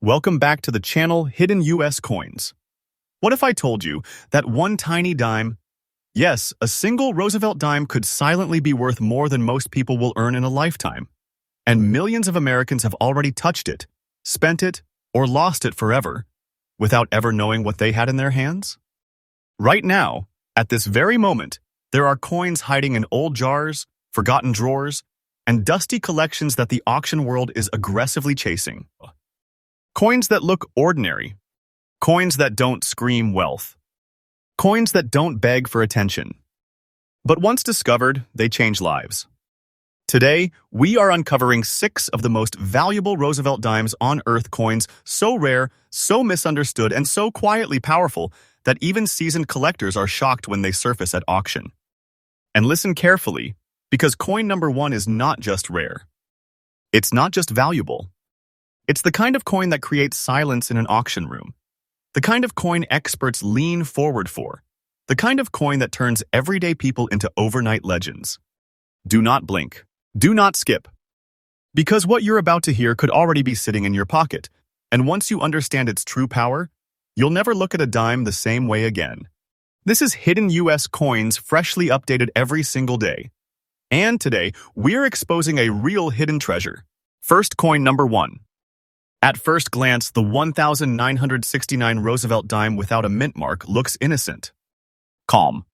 Welcome back to the channel Hidden US Coins. What if I told you that one tiny dime, yes, a single Roosevelt dime could silently be worth more than most people will earn in a lifetime? And millions of Americans have already touched it, spent it, or lost it forever, without ever knowing what they had in their hands? Right now, at this very moment, there are coins hiding in old jars, forgotten drawers, and dusty collections that the auction world is aggressively chasing. Coins that look ordinary. Coins that don't scream wealth. Coins that don't beg for attention. But once discovered, they change lives. Today, we are uncovering 6 of the most valuable Roosevelt dimes on Earth, coins so rare, so misunderstood, and so quietly powerful that even seasoned collectors are shocked when they surface at auction. And listen carefully, because coin number 1 is not just rare. It's not just valuable. It's the kind of coin that creates silence in an auction room. The kind of coin experts lean forward for. The kind of coin that turns everyday people into overnight legends. Do not blink. Do not skip. Because what you're about to hear could already be sitting in your pocket, and once you understand its true power, you'll never look at a dime the same way again. This is Hidden US Coins, freshly updated every single day. And today, we're exposing a real hidden treasure. First, coin number 1. At first glance, the 1969 Roosevelt dime without a mint mark looks innocent, calm,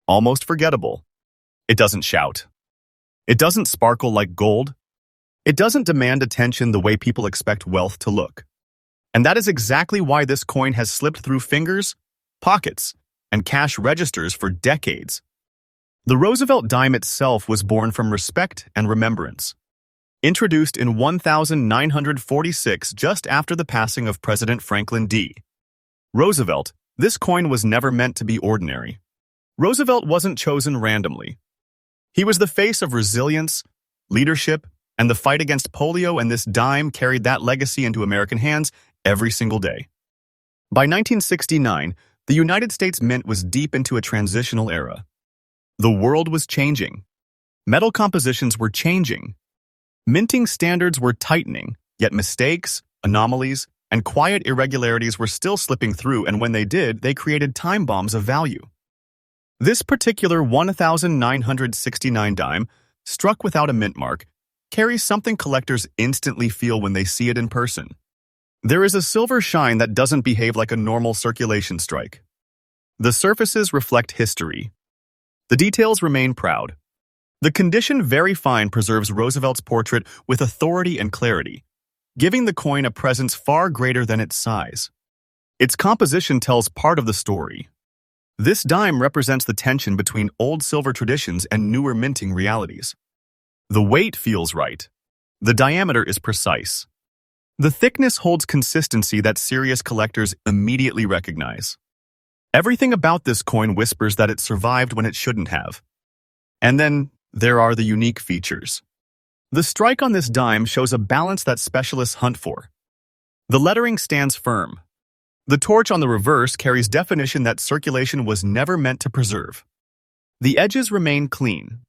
almost forgettable. It doesn't shout. It doesn't sparkle like gold. It doesn't demand attention the way people expect wealth to look. And that is exactly why this coin has slipped through fingers, pockets, and cash registers for decades. The Roosevelt dime itself was born from respect and remembrance. Introduced in 1946, just after the passing of President Franklin D. Roosevelt, this coin was never meant to be ordinary. Roosevelt wasn't chosen randomly. He was the face of resilience, leadership, and the fight against polio, and this dime carried that legacy into American hands every single day. By 1969, the United States Mint was deep into a transitional era. The world was changing. Metal compositions were changing. Minting standards were tightening, yet mistakes, anomalies, and quiet irregularities were still slipping through, and when they did, they created time bombs of value. This particular 1969 dime, struck without a mint mark, carries something collectors instantly feel when they see it in person. There is a silver shine that doesn't behave like a normal circulation strike. The surfaces reflect history. The details remain proud. The condition very fine preserves Roosevelt's portrait with authority and clarity, giving the coin a presence far greater than its size. Its composition tells part of the story. This dime represents the tension between old silver traditions and newer minting realities. The weight feels right. The diameter is precise. The thickness holds consistency that serious collectors immediately recognize. Everything about this coin whispers that it survived when it shouldn't have. And then, there are the unique features. The strike on this dime shows a balance that specialists hunt for. The lettering stands firm. The torch on the reverse carries definition that circulation was never meant to preserve. The edges remain clean.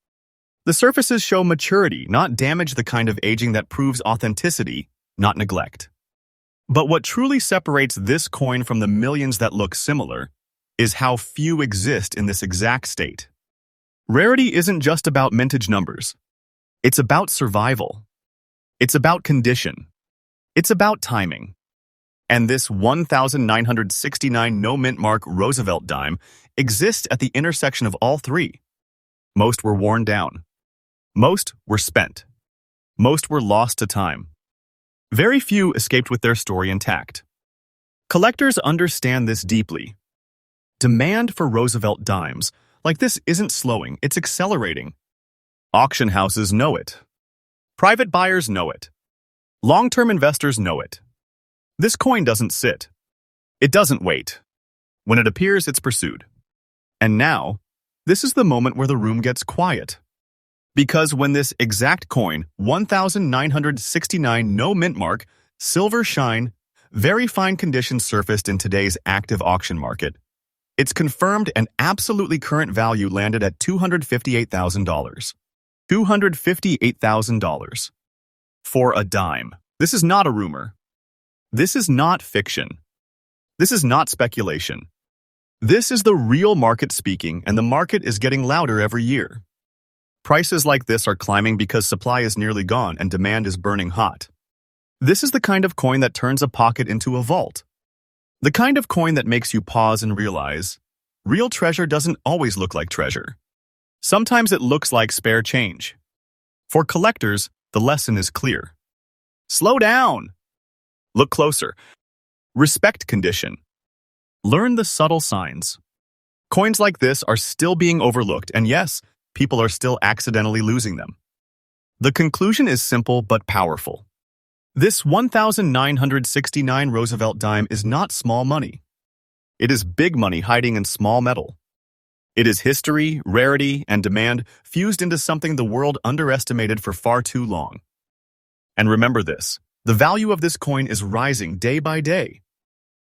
The surfaces show maturity, not damage, the kind of aging that proves authenticity, not neglect. But what truly separates this coin from the millions that look similar is how few exist in this exact state. Rarity isn't just about mintage numbers. It's about survival. It's about condition. It's about timing. And this 1969 no-mint mark Roosevelt dime exists at the intersection of all three. Most were worn down. Most were spent. Most were lost to time. Very few escaped with their story intact. Collectors understand this deeply. Demand for Roosevelt dimes like this isn't slowing, it's accelerating. Auction houses know it. Private buyers know it. Long-term investors know it. This coin doesn't sit. It doesn't wait. When it appears, it's pursued. And now, this is the moment where the room gets quiet. Because when this exact coin, 1969 no mint mark, silver shine, very fine condition surfaced in today's active auction market, it's confirmed and absolutely current value landed at $258,000. $258,000. For a dime. This is not a rumor. This is not fiction. This is not speculation. This is the real market speaking, and the market is getting louder every year. Prices like this are climbing because supply is nearly gone and demand is burning hot. This is the kind of coin that turns a pocket into a vault. The kind of coin that makes you pause and realize, real treasure doesn't always look like treasure. Sometimes it looks like spare change. For collectors, the lesson is clear. Slow down. Look closer. Respect condition. Learn the subtle signs. Coins like this are still being overlooked, and yes, people are still accidentally losing them. The conclusion is simple but powerful. This 1969 Roosevelt dime is not small money. It is big money hiding in small metal. It is history, rarity, and demand fused into something the world underestimated for far too long. And remember this, the value of this coin is rising day by day.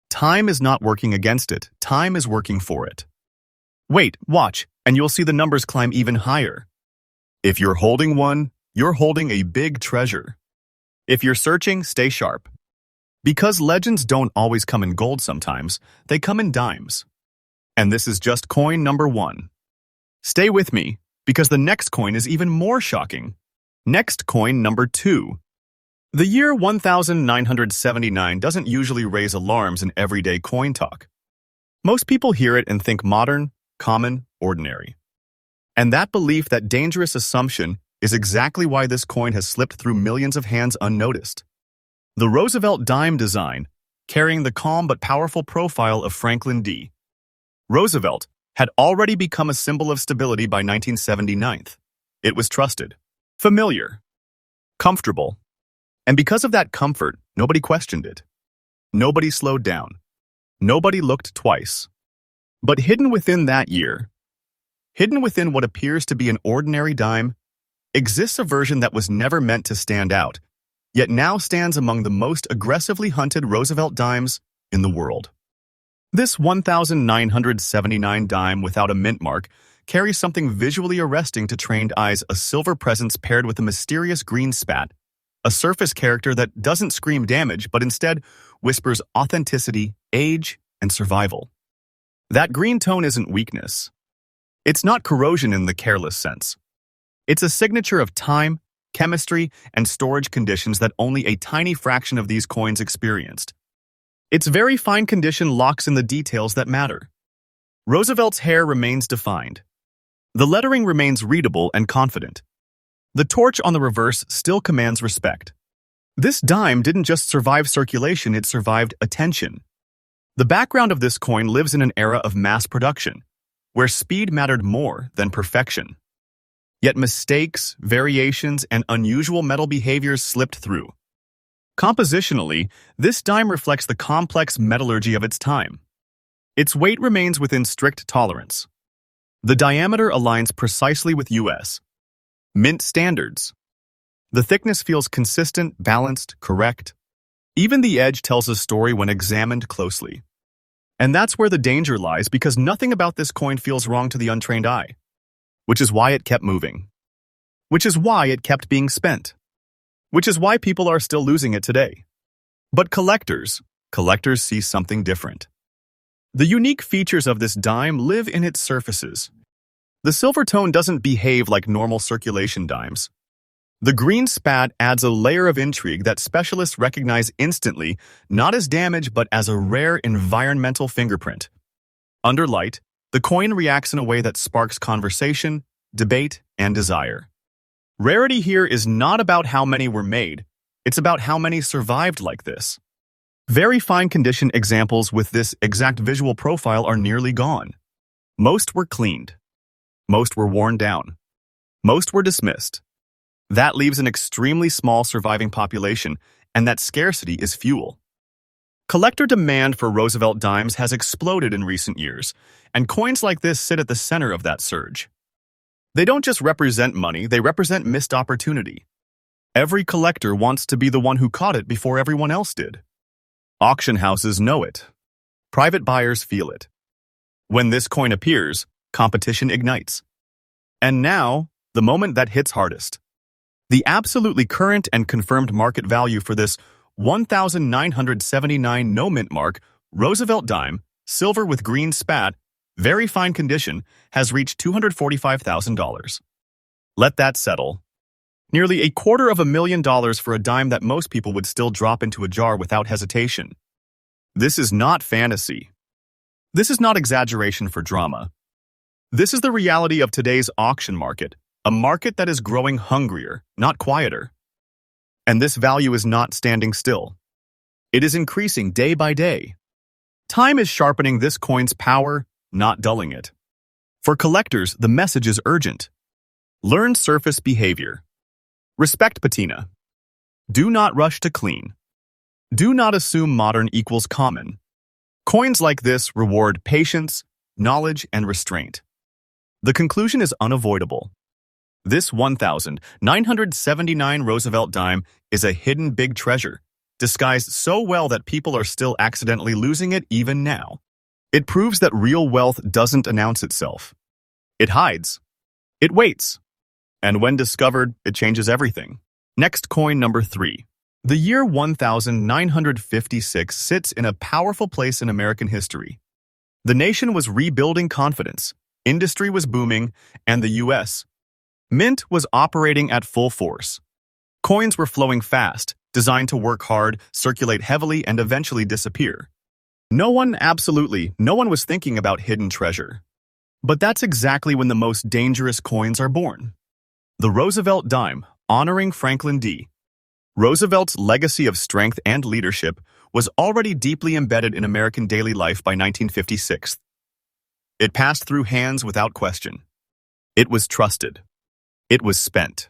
Time is not working against it, time is working for it. Wait, watch, and you'll see the numbers climb even higher. If you're holding one, you're holding a big treasure. If you're searching, stay sharp. Because legends don't always come in gold sometimes, they come in dimes. And this is just coin number 1. Stay with me, because the next coin is even more shocking. Next coin number 2. The year 1979 doesn't usually raise alarms in everyday coin talk. Most people hear it and think modern, common, ordinary. And that belief, that dangerous assumption, is exactly why this coin has slipped through millions of hands unnoticed. The Roosevelt dime design, carrying the calm but powerful profile of Franklin D. Roosevelt, had already become a symbol of stability by 1979. It was trusted, familiar, comfortable. And because of that comfort, nobody questioned it. Nobody slowed down. Nobody looked twice. But hidden within that year, hidden within what appears to be an ordinary dime, exists a version that was never meant to stand out, yet now stands among the most aggressively hunted Roosevelt dimes in the world. This 1979 dime without a mint mark carries something visually arresting to trained eyes, a silver presence paired with a mysterious green spat, a surface character that doesn't scream damage but instead whispers authenticity, age, and survival. That green tone isn't weakness. It's not corrosion in the careless sense. It's a signature of time, chemistry, and storage conditions that only a tiny fraction of these coins experienced. Its very fine condition locks in the details that matter. Roosevelt's hair remains defined. The lettering remains readable and confident. The torch on the reverse still commands respect. This dime didn't just survive circulation, it survived attention. The background of this coin lives in an era of mass production, where speed mattered more than perfection. Yet mistakes, variations, and unusual metal behaviors slipped through. Compositionally, this dime reflects the complex metallurgy of its time. Its weight remains within strict tolerance. The diameter aligns precisely with U.S. Mint standards. The thickness feels consistent, balanced, correct. Even the edge tells a story when examined closely. And that's where the danger lies, because nothing about this coin feels wrong to the untrained eye. Which is why it kept moving. Which is why it kept being spent. Which is why people are still losing it today. But collectors see something different. The unique features of this dime live in its surfaces. The silver tone doesn't behave like normal circulation dimes. The green spat adds a layer of intrigue that specialists recognize instantly, not as damage but as a rare environmental fingerprint. Under light, the coin reacts in a way that sparks conversation, debate, and desire. Rarity here is not about how many were made, it's about how many survived like this. Very fine condition examples with this exact visual profile are nearly gone. Most were cleaned. Most were worn down. Most were dismissed. That leaves an extremely small surviving population, and that scarcity is fuel. Collector demand for Roosevelt dimes has exploded in recent years, and coins like this sit at the center of that surge. They don't just represent money, they represent missed opportunity. Every collector wants to be the one who caught it before everyone else did. Auction houses know it. Private buyers feel it. When this coin appears, competition ignites. And now, the moment that hits hardest. The absolutely current and confirmed market value for this 1979 no mint mark, Roosevelt dime, silver with green spat, very fine condition, has reached $245,000. Let that settle. Nearly $250,000 for a dime that most people would still drop into a jar without hesitation. This is not fantasy. This is not exaggeration for drama. This is the reality of today's auction market, a market that is growing hungrier, not quieter. And this value is not standing still. It is increasing day by day. Time is sharpening this coin's power, not dulling it. For collectors, the message is urgent. Learn surface behavior. Respect patina. Do not rush to clean. Do not assume modern equals common. Coins like this reward patience, knowledge, and restraint. The conclusion is unavoidable. This 1979 Roosevelt dime is a hidden big treasure, disguised so well that people are still accidentally losing it even now. It proves that real wealth doesn't announce itself. It hides. It waits. And when discovered, it changes everything. Next coin number 3. The year 1956 sits in a powerful place in American history. The nation was rebuilding confidence, industry was booming, and the U.S. Mint was operating at full force. Coins were flowing fast, designed to work hard, circulate heavily, and eventually disappear. No one was thinking about hidden treasure. But that's exactly when the most dangerous coins are born. The Roosevelt dime, honoring Franklin D. Roosevelt's legacy of strength and leadership was already deeply embedded in American daily life by 1956. It passed through hands without question. It was trusted. It was spent.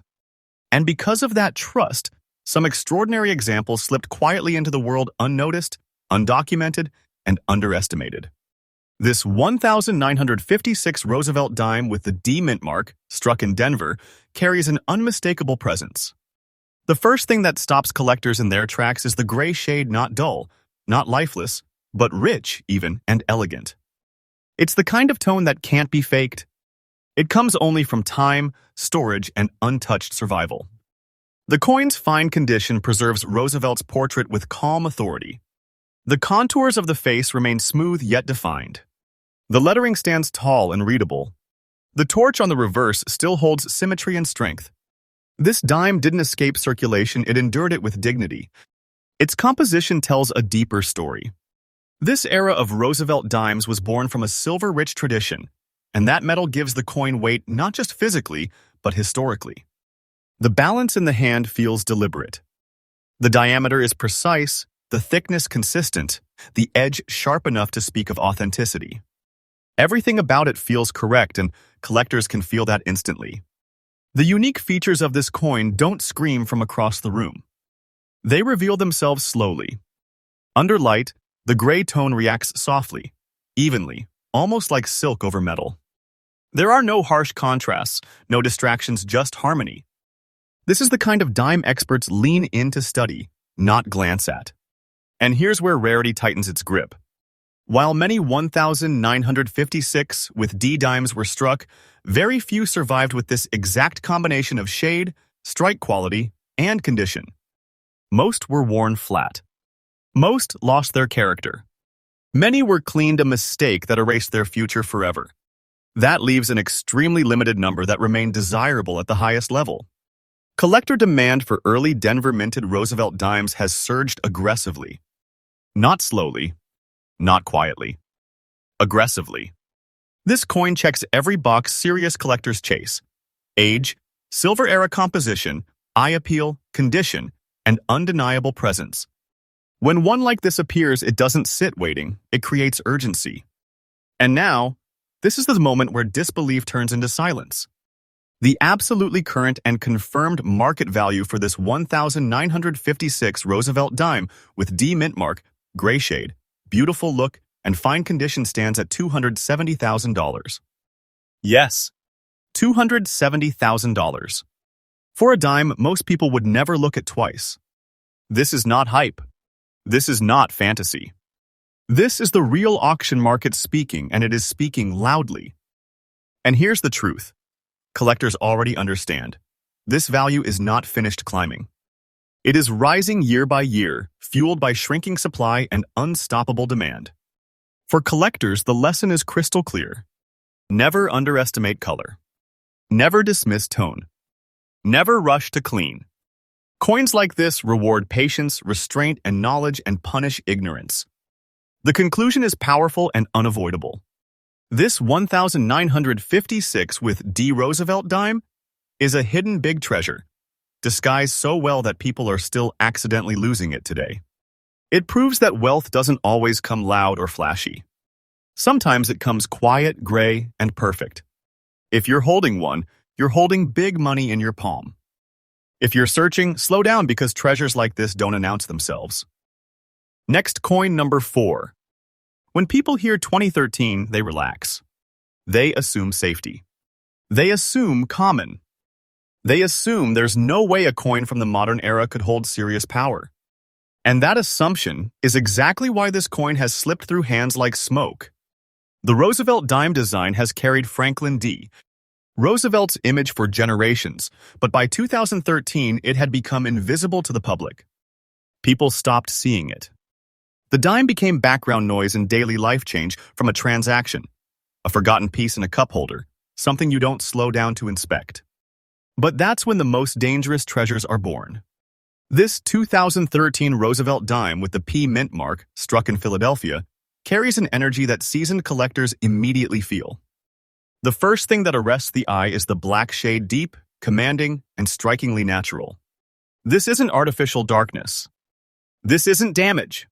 And because of that trust, some extraordinary examples slipped quietly into the world unnoticed, undocumented, and underestimated. This 1956 Roosevelt dime with the D mint mark, struck in Denver, carries an unmistakable presence. The first thing that stops collectors in their tracks is the gray shade, not dull, not lifeless, but rich even and elegant. It's the kind of tone that can't be faked. It comes only from time, storage, and untouched survival. The coin's fine condition preserves Roosevelt's portrait with calm authority. The contours of the face remain smooth yet defined. The lettering stands tall and readable. The torch on the reverse still holds symmetry and strength. This dime didn't escape circulation, it endured it with dignity. Its composition tells a deeper story. This era of Roosevelt dimes was born from a silver-rich tradition, and that metal gives the coin weight not just physically, but historically. The balance in the hand feels deliberate. The diameter is precise, the thickness consistent, the edge sharp enough to speak of authenticity. Everything about it feels correct, and collectors can feel that instantly. The unique features of this coin don't scream from across the room. They reveal themselves slowly. Under light, the gray tone reacts softly, evenly, almost like silk over metal. There are no harsh contrasts, no distractions, just harmony. This is the kind of dime experts lean in to study, not glance at. And here's where rarity tightens its grip. While many 1956 with D dimes were struck, very few survived with this exact combination of shade, strike quality, and condition. Most were worn flat. Most lost their character. Many were cleaned a mistake that erased their future forever. That leaves an extremely limited number that remain desirable at the highest level. Collector demand for early Denver minted Roosevelt dimes has surged aggressively. Not slowly, not quietly. Aggressively. This coin checks every box serious collectors chase: age, silver-era composition, eye appeal, condition, and undeniable presence. When one like this appears, it doesn't sit waiting, it creates urgency. And now, this is the moment where disbelief turns into silence. The absolutely current and confirmed market value for this 1956 Roosevelt dime with D mint mark, gray shade, beautiful look, and fine condition stands at $270,000. Yes, $270,000. For a dime, most people would never look at twice. This is not hype. This is not fantasy. This is the real auction market speaking, and it is speaking loudly. And here's the truth. Collectors already understand. This value is not finished climbing. It is rising year by year, fueled by shrinking supply and unstoppable demand. For collectors, the lesson is crystal clear. Never underestimate color. Never dismiss tone. Never rush to clean. Coins like this reward patience, restraint, and knowledge and punish ignorance. The conclusion is powerful and unavoidable. This 1956 with D. Roosevelt dime is a hidden big treasure, disguised so well that people are still accidentally losing it today. It proves that wealth doesn't always come loud or flashy. Sometimes it comes quiet, gray, and perfect. If you're holding one, you're holding big money in your palm. If you're searching, slow down because treasures like this don't announce themselves. Next, coin number 4. When people hear 2013, they relax. They assume safety. They assume common. They assume there's no way a coin from the modern era could hold serious power. And that assumption is exactly why this coin has slipped through hands like smoke. The Roosevelt dime design has carried Franklin D. Roosevelt's image for generations, but by 2013 it had become invisible to the public. People stopped seeing it. The dime became background noise in daily life change from a transaction, a forgotten piece in a cup holder, something you don't slow down to inspect. But that's when the most dangerous treasures are born. This 2013 Roosevelt dime with the P mint mark, struck in Philadelphia, carries an energy that seasoned collectors immediately feel. The first thing that arrests the eye is the black shade, deep, commanding, and strikingly natural. This isn't artificial darkness. This isn't damage.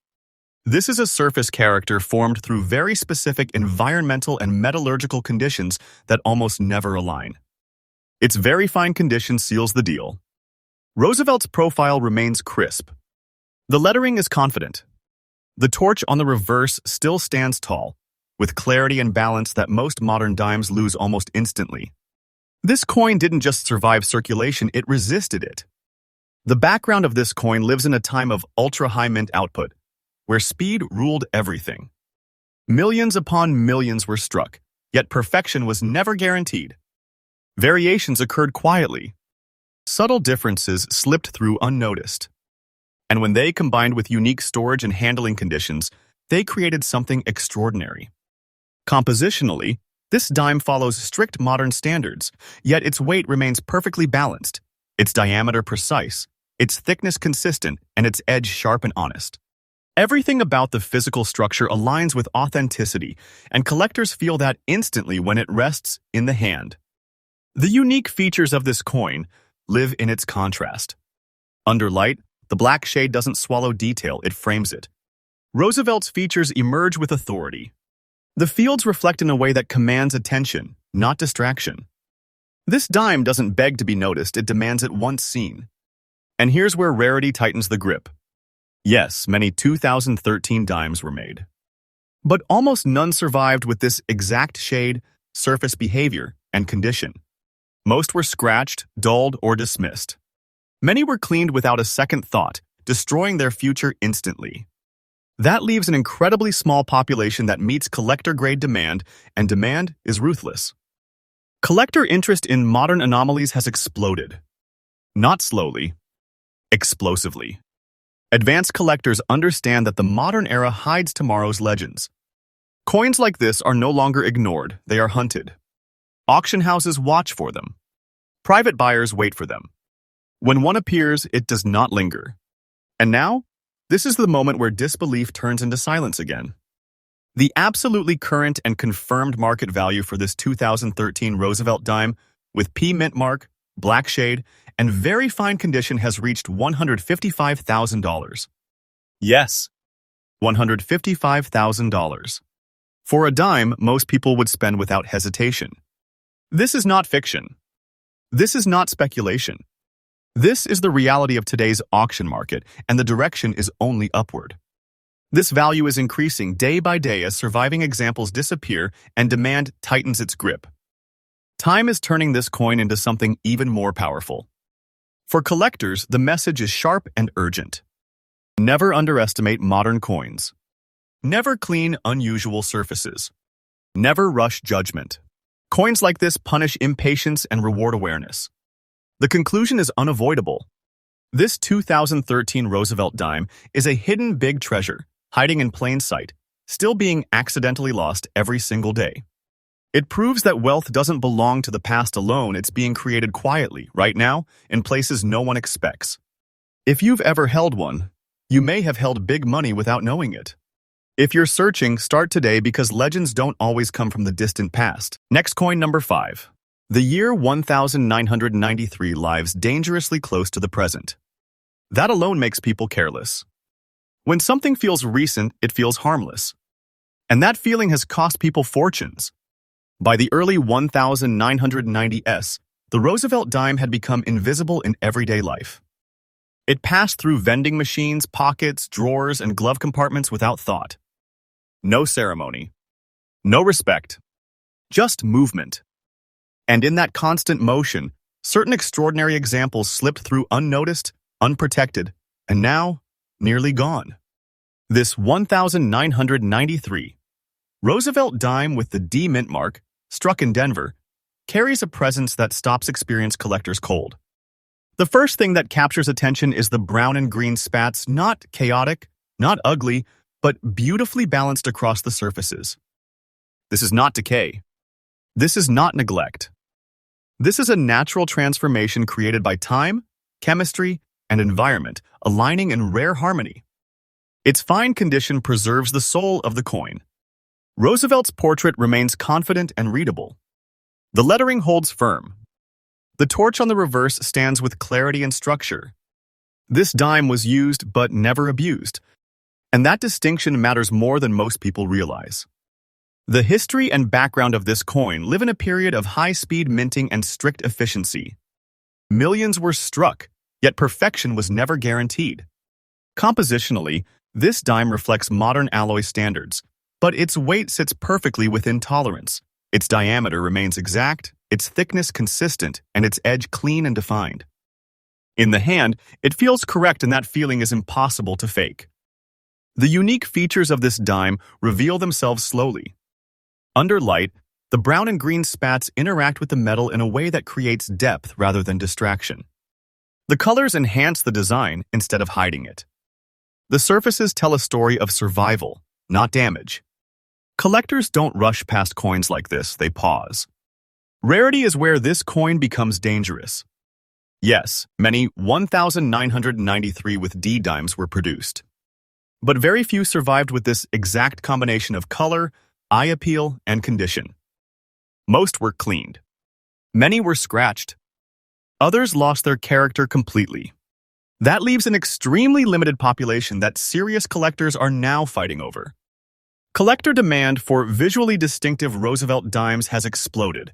This is a surface character formed through very specific environmental and metallurgical conditions that almost never align. Its very fine condition seals the deal. Roosevelt's profile remains crisp. The lettering is confident. The torch on the reverse still stands tall, with clarity and balance that most modern dimes lose almost instantly. This coin didn't just survive circulation, it resisted it. The background of this coin lives in a time of ultra-high mint output, where speed ruled everything. Millions upon millions were struck, yet perfection was never guaranteed. Variations occurred quietly. Subtle differences slipped through unnoticed. And when they combined with unique storage and handling conditions, they created something extraordinary. Compositionally, this dime follows strict modern standards, yet its weight remains perfectly balanced, its diameter precise, its thickness consistent, and its edge sharp and honest. Everything about the physical structure aligns with authenticity, and collectors feel that instantly when it rests in the hand. The unique features of this coin live in its contrast. Under light, the black shade doesn't swallow detail, it frames it. Roosevelt's features emerge with authority. The fields reflect in a way that commands attention, not distraction. This dime doesn't beg to be noticed, it demands it once seen. And here's where rarity tightens the grip. Yes, many 2013 dimes were made. But almost none survived with this exact shade, surface behavior, and condition. Most were scratched, dulled, or dismissed. Many were cleaned without a second thought, destroying their future instantly. That leaves an incredibly small population that meets collector-grade demand, and demand is ruthless. Collector interest in modern anomalies has exploded. Not slowly, explosively. Advanced collectors understand that the modern era hides tomorrow's legends. Coins like this are no longer ignored, they are hunted. Auction houses watch for them. Private buyers wait for them. When one appears, it does not linger. And now, this is the moment where disbelief turns into silence again. The absolutely current and confirmed market value for this 2013 Roosevelt dime with P mint mark, black shade, and very fine condition has reached $155,000. Yes, $155,000. For a dime, most people would spend without hesitation. This is not fiction. This is not speculation. This is the reality of today's auction market, and the direction is only upward. This value is increasing day by day as surviving examples disappear and demand tightens its grip. Time is turning this coin into something even more powerful. For collectors, the message is sharp and urgent. Never underestimate modern coins. Never clean unusual surfaces. Never rush judgment. Coins like this punish impatience and reward awareness. The conclusion is unavoidable. This 2013 Roosevelt dime is a hidden big treasure, hiding in plain sight, still being accidentally lost every single day. It proves that wealth doesn't belong to the past alone, it's being created quietly, right now, in places no one expects. If you've ever held one, you may have held big money without knowing it. If you're searching, start today because legends don't always come from the distant past. Next coin number 5. The year 1993 lives dangerously close to the present. That alone makes people careless. When something feels recent, it feels harmless. And that feeling has cost people fortunes. By the early 1990s, the Roosevelt dime had become invisible in everyday life. It passed through vending machines, pockets, drawers, and glove compartments without thought. No ceremony. No respect. Just movement. And in that constant motion, certain extraordinary examples slipped through unnoticed, unprotected, and now nearly gone. This 1993 Roosevelt dime with the D mint mark, struck in Denver, carries a presence that stops experienced collectors cold. The first thing that captures attention is the brown and green spats, not chaotic, not ugly, but beautifully balanced across the surfaces. This is not decay. This is not neglect. This is a natural transformation created by time, chemistry, and environment, aligning in rare harmony. Its fine condition preserves the soul of the coin. Roosevelt's portrait remains confident and readable. The lettering holds firm. The torch on the reverse stands with clarity and structure. This dime was used but never abused, and that distinction matters more than most people realize. The history and background of this coin live in a period of high-speed minting and strict efficiency. Millions were struck, yet perfection was never guaranteed. Compositionally, this dime reflects modern alloy standards, but its weight sits perfectly within tolerance. Its diameter remains exact, its thickness consistent, and its edge clean and defined. In the hand, it feels correct, and that feeling is impossible to fake. The unique features of this dime reveal themselves slowly. Under light, the brown and green spats interact with the metal in a way that creates depth rather than distraction. The colors enhance the design instead of hiding it. The surfaces tell a story of survival, not damage. Collectors don't rush past coins like this, they pause. Rarity is where this coin becomes dangerous. Yes, many 1993 with D dimes were produced. But very few survived with this exact combination of color, eye appeal, and condition. Most were cleaned. Many were scratched. Others lost their character completely. That leaves an extremely limited population that serious collectors are now fighting over. Collector demand for visually distinctive Roosevelt dimes has exploded.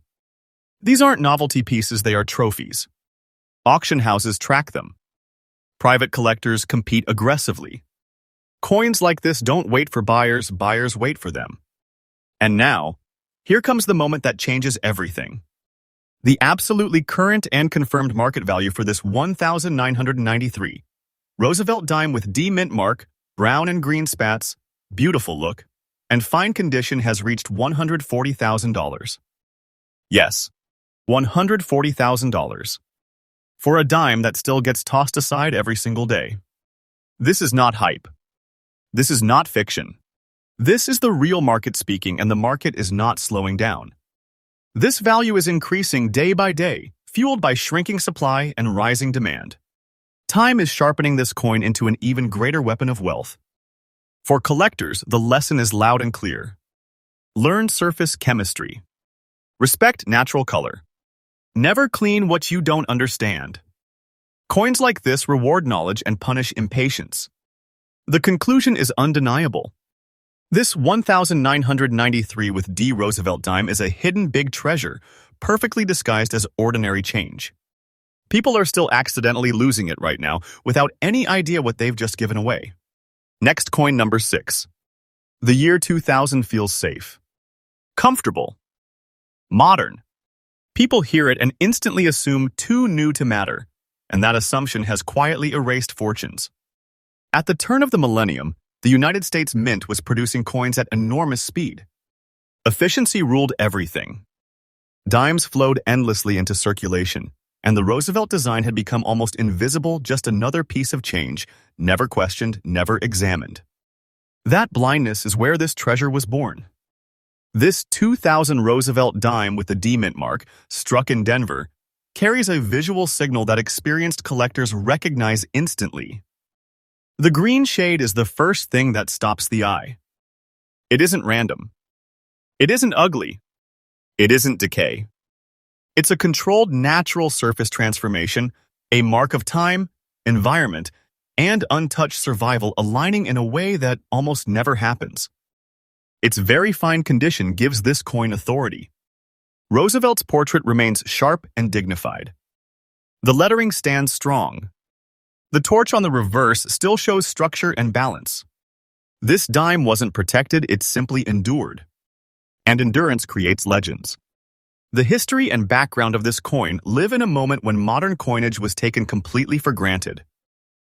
These aren't novelty pieces, they are trophies. Auction houses track them. Private collectors compete aggressively. Coins like this don't wait for buyers, buyers wait for them. And now, here comes the moment that changes everything. The absolutely current and confirmed market value for this 1993 Roosevelt dime with D mint mark, brown and green spats, beautiful look, and fine condition has reached $140,000. Yes, $140,000. For a dime that still gets tossed aside every single day. This is not hype. This is not fiction. This is the real market speaking, and the market is not slowing down. This value is increasing day by day, fueled by shrinking supply and rising demand. Time is sharpening this coin into an even greater weapon of wealth. For collectors, the lesson is loud and clear. Learn surface chemistry. Respect natural color. Never clean what you don't understand. Coins like this reward knowledge and punish impatience. The conclusion is undeniable. This 1993 with D Roosevelt dime is a hidden big treasure, perfectly disguised as ordinary change. People are still accidentally losing it right now without any idea what they've just given away. Next coin number 6. The year 2000 feels safe. Comfortable. Modern. People hear it and instantly assume too new to matter, and that assumption has quietly erased fortunes. At the turn of the millennium, the United States Mint was producing coins at enormous speed. Efficiency ruled everything. Dimes flowed endlessly into circulation, and the Roosevelt design had become almost invisible, just another piece of change, never questioned, never examined. That blindness is where this treasure was born. This 2000 Roosevelt dime with the D mint mark, struck in Denver, carries a visual signal that experienced collectors recognize instantly. The green shade is the first thing that stops the eye. It isn't random. It isn't ugly. It isn't decay. It's a controlled natural surface transformation, a mark of time, environment, and untouched survival aligning in a way that almost never happens. Its very fine condition gives this coin authority. Roosevelt's portrait remains sharp and dignified. The lettering stands strong. The torch on the reverse still shows structure and balance. This dime wasn't protected, it simply endured. And endurance creates legends. The history and background of this coin live in a moment when modern coinage was taken completely for granted.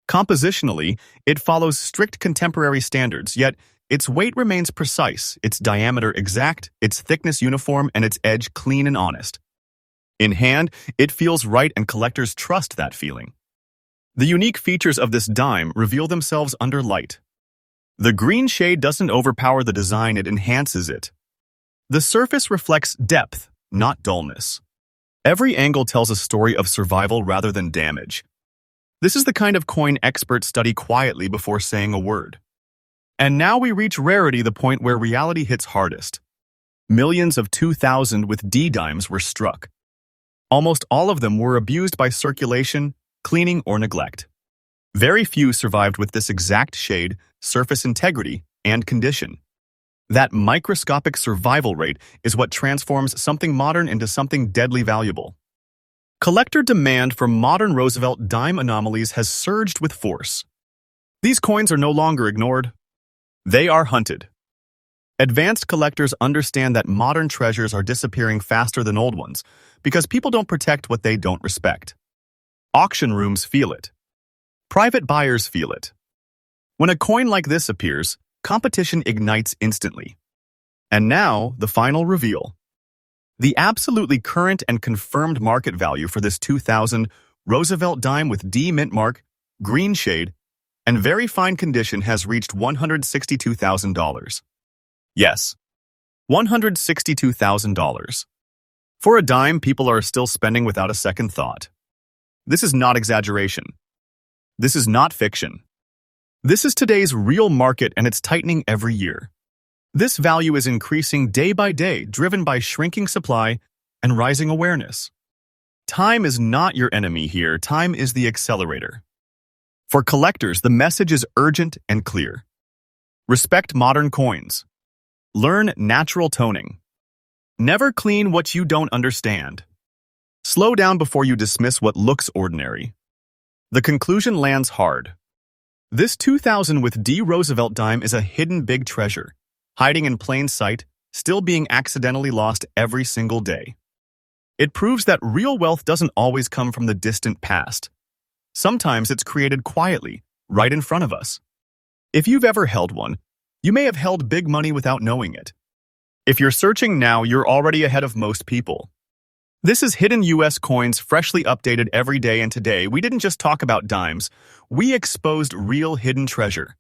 Compositionally, it follows strict contemporary standards, yet its weight remains precise, its diameter exact, its thickness uniform, and its edge clean and honest. In hand, it feels right and collectors trust that feeling. The unique features of this dime reveal themselves under light. The green shade doesn't overpower the design, it enhances it. The surface reflects depth, not dullness. Every angle tells a story of survival rather than damage. This is the kind of coin experts study quietly before saying a word. And now we reach rarity, the point where reality hits hardest. Millions of 2000 with D dimes were struck. Almost all of them were abused by circulation, cleaning, or neglect. Very few survived with this exact shade, surface integrity, and condition. That microscopic survival rate is what transforms something modern into something deadly valuable. Collector demand for modern Roosevelt dime anomalies has surged with force. These coins are no longer ignored. They are hunted. Advanced collectors understand that modern treasures are disappearing faster than old ones because people don't protect what they don't respect. Auction rooms feel it. Private buyers feel it. When a coin like this appears, competition ignites instantly. And now, the final reveal. The absolutely current and confirmed market value for this 2000 Roosevelt dime with D mint mark, green shade, and very fine condition has reached $162,000. Yes, $162,000. For a dime, people are still spending without a second thought. This is not exaggeration. This is not fiction. This is today's real market, and it's tightening every year. This value is increasing day by day, driven by shrinking supply and rising awareness. Time is not your enemy here. Time is the accelerator. For collectors, the message is urgent and clear. Respect modern coins. Learn natural toning. Never clean what you don't understand. Slow down before you dismiss what looks ordinary. The conclusion lands hard. This 2000 with D Roosevelt dime is a hidden big treasure, hiding in plain sight, still being accidentally lost every single day. It proves that real wealth doesn't always come from the distant past. Sometimes it's created quietly, right in front of us. If you've ever held one, you may have held big money without knowing it. If you're searching now, you're already ahead of most people. This is Hidden US Coins, freshly updated every day, and today we didn't just talk about dimes, we exposed real hidden treasure.